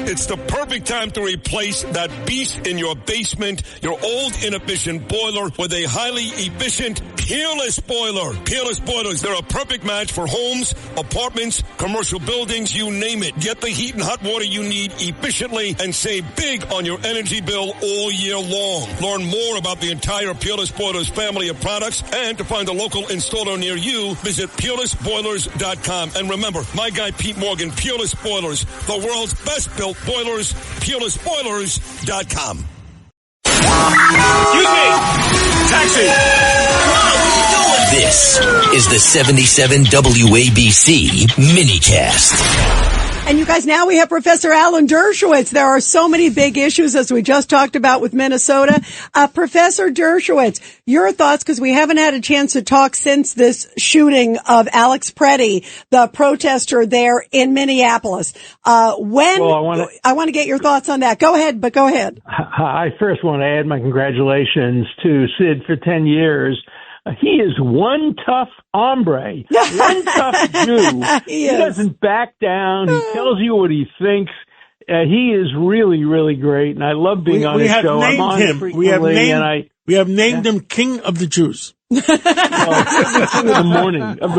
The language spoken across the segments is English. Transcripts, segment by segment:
It's the perfect time to replace that beast in your basement, your old inefficient boiler, with a highly efficient Peerless boiler. Peerless boilers, they're a perfect match for homes, apartments, commercial buildings, you name it. Get the heat and hot water you need efficiently and save big on your energy bill all year long. Learn more about the entire Peerless Boilers family of products, and to find a local installer near you, visit peerlessboilers.com. And remember, my guy Pete Morgan, Peerless Boilers, the world's best built boilers, peerlessboilers.com. Excuse me! Taxi! This is the 77 WABC minicast. And you guys, now we have Professor Alan Dershowitz. There are so many big issues, as we just talked about with Minnesota. Professor Dershowitz, your thoughts, because we haven't had a chance to talk since this shooting of Alex Preddy, the protester there in Minneapolis. I want to get your thoughts on that. Go ahead. I first want to add my congratulations to Sid for 10 years. He is one tough hombre, one tough Jew. He doesn't back down. He tells you what he thinks. He is really, really great, and I love being on his show. I'm on him. We have named him King of the Jews. King of the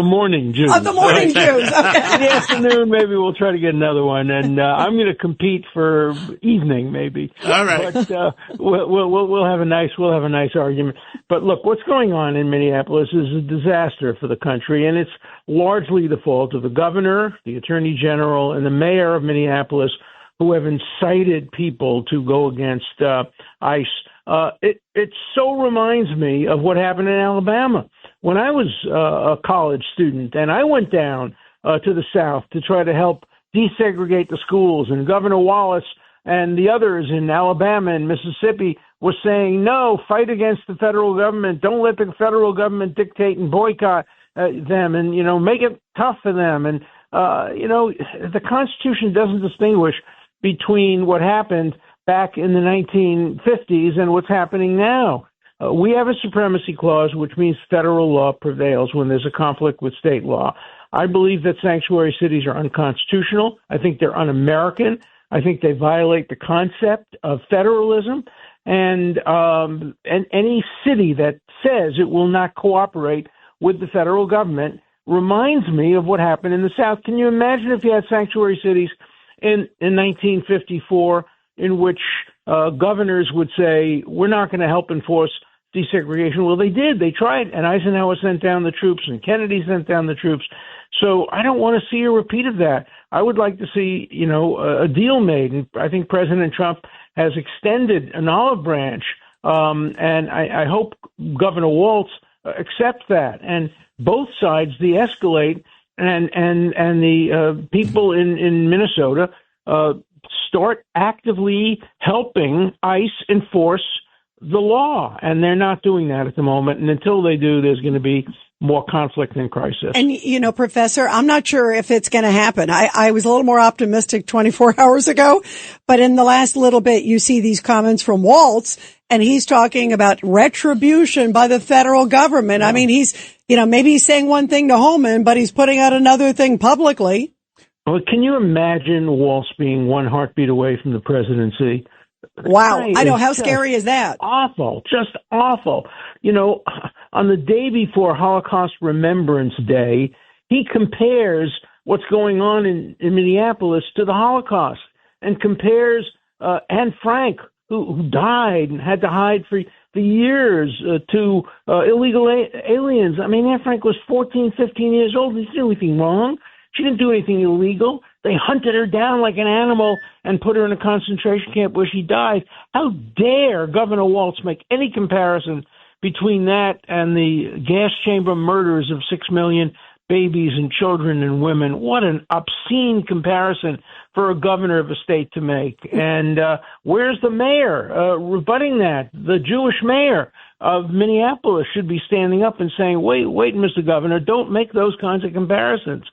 morning Jews. Of the morning Jews. Okay. In the afternoon, maybe we'll try to get another one, and I'm going to compete for evening, maybe. All right. But we'll have a nice argument. But look, what's going on in Minneapolis is a disaster for the country, and it's largely the fault of the governor, the attorney general, and the mayor of Minneapolis, who have incited people to go against ICE. It so reminds me of what happened in Alabama when I was a college student, and I went down to the South to try to help desegregate the schools, and Governor Wallace and the others in Alabama and Mississippi were saying, no, fight against the federal government. Don't let the federal government dictate and boycott them, and, make it tough for them. And, the Constitution doesn't distinguish between what happened back in the 1950s and what's happening now. We have a supremacy clause, which means federal law prevails when there's a conflict with state law. I believe that sanctuary cities are unconstitutional. I think they're un-American. I think they violate the concept of federalism. And any city that says it will not cooperate with the federal government reminds me of what happened in the South. Can you imagine if you had sanctuary cities in 1954 in which governors would say, we're not going to help enforce desegregation? Well, they did. They tried, and Eisenhower sent down the troops, and Kennedy sent down the troops. So I don't want to see a repeat of that. I would like to see, a deal made, and I think President Trump has extended an olive branch, and I hope Governor Walz accepts that, and both sides de-escalate, and the people in Minnesota start actively helping ICE enforce the law. And they're not doing that at the moment. And until they do, there's going to be more conflict and crisis. And, Professor, I'm not sure if it's going to happen. I was a little more optimistic 24 hours ago, but in the last little bit, you see these comments from Walz, and he's talking about retribution by the federal government. Yeah. I mean, he's, maybe he's saying one thing to Holman, but he's putting out another thing publicly. Well, can you imagine Walz being one heartbeat away from the presidency? Wow. I know. How scary is that? Awful. Just awful. On the day before Holocaust Remembrance Day, he compares what's going on in Minneapolis to the Holocaust, and compares Anne Frank, who died and had to hide for years, to illegal aliens. I mean, Anne Frank was 14, 15 years old. She didn't do anything wrong. She didn't do anything illegal. They hunted her down like an animal and put her in a concentration camp where she died. How dare Governor Walz make any comparison between that and the gas chamber murders of 6 million babies and children and women? What an obscene comparison for a governor of a state to make. And where's the mayor rebutting that? The Jewish mayor of Minneapolis should be standing up and saying, wait, Mr. Governor, don't make those kinds of comparisons.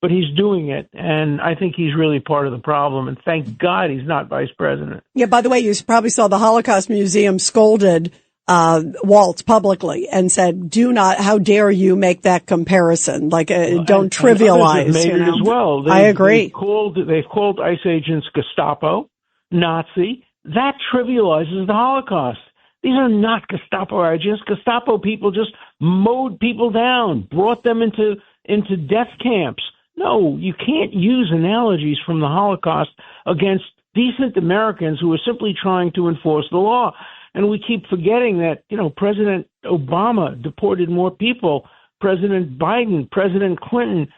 But he's doing it, and I think he's really part of the problem, and thank God he's not vice president. Yeah, by the way, you probably saw the Holocaust Museum scolded Waltz publicly and said, how dare you make that comparison? Like, don't trivialize. And made it as well. I agree. They've called ICE agents Gestapo, Nazi. That trivializes the Holocaust. These are not Gestapo agents. Gestapo people just mowed people down, brought them into death camps. No, you can't use analogies from the Holocaust against decent Americans who are simply trying to enforce the law. And we keep forgetting that, President Obama deported more people, President Biden, President Clinton.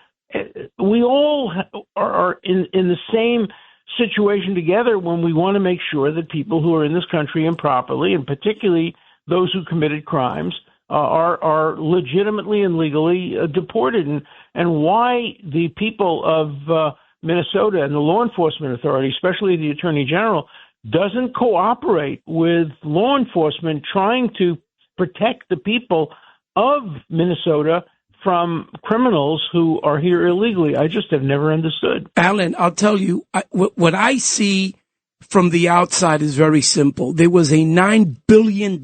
We all are in the same situation together when we want to make sure that people who are in this country improperly, and particularly those who committed crimes, are legitimately and legally deported. And why the people of Minnesota and the law enforcement authority, especially the Attorney General, doesn't cooperate with law enforcement trying to protect the people of Minnesota from criminals who are here illegally. I just have never understood. Alan, I'll tell you, what I see from the outside is very simple. There was a $9 billion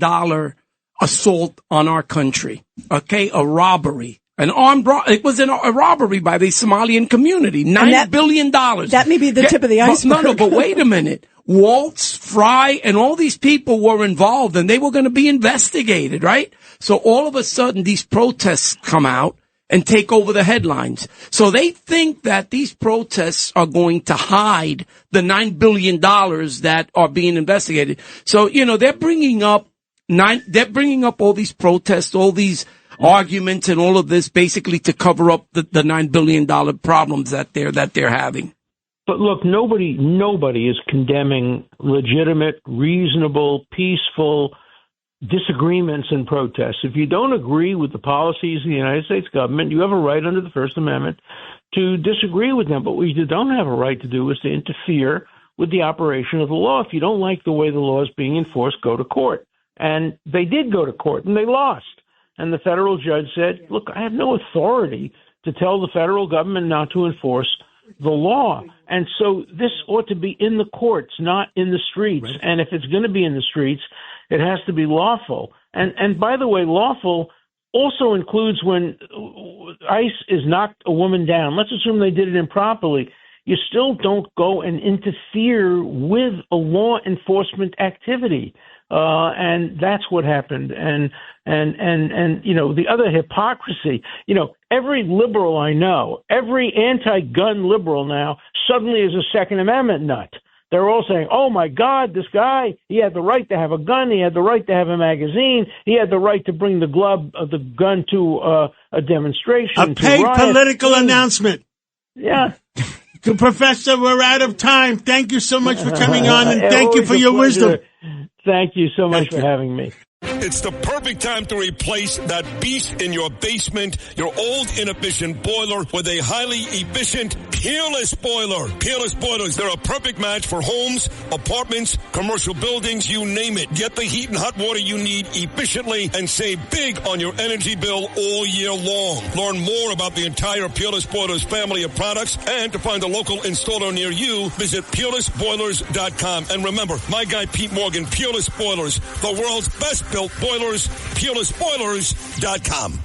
assault on our country, okay? A robbery. It was a robbery by the Somalian community. $9 billion. That may be the tip of the iceberg. No, but wait a minute. Waltz, Fry, and all these people were involved, and they were going to be investigated, right? So all of a sudden, these protests come out and take over the headlines. So they think that these protests are going to hide the $9 billion that are being investigated. So, they're bringing up all these protests, all these arguments, and all of this basically to cover up the $9 billion problems that they're having. But look, nobody is condemning legitimate, reasonable, peaceful disagreements and protests. If you don't agree with the policies of the United States government, you have a right under the First Amendment to disagree with them. But what you don't have a right to do is to interfere with the operation of the law. If you don't like the way the law is being enforced, go to court. And they did go to court, and they lost. And the federal judge said, look, I have no authority to tell the federal government not to enforce the law. And so this ought to be in the courts, not in the streets. Right. And if it's going to be in the streets, it has to be lawful. And by the way, lawful also includes when ICE is knocked a woman down. Let's assume they did it improperly. You still don't go and interfere with a law enforcement activity. And that's what happened. And the other hypocrisy, every liberal I know, every anti-gun liberal now suddenly is a Second Amendment nut. They're all saying, oh, my God, this guy, he had the right to have a gun. He had the right to have a magazine. He had the right to bring the gun to a demonstration. A paid political announcement. Yeah. Professor, we're out of time. Thank you so much for coming on, and thank you for your wisdom. Thank you so much for having me. It's the perfect time to replace that beast in your basement, your old inefficient boiler, with a highly efficient Peerless boiler. Peerless boilers, they're a perfect match for homes, apartments, commercial buildings, you name it. Get the heat and hot water you need efficiently and save big on your energy bill all year long. Learn more about the entire Peerless Boilers family of products, and to find a local installer near you, visit PeerlessBoilers.com. And remember, my guy Pete Morgan, Peerless Boilers, the world's best built boilers, PeerlessBoilers.com.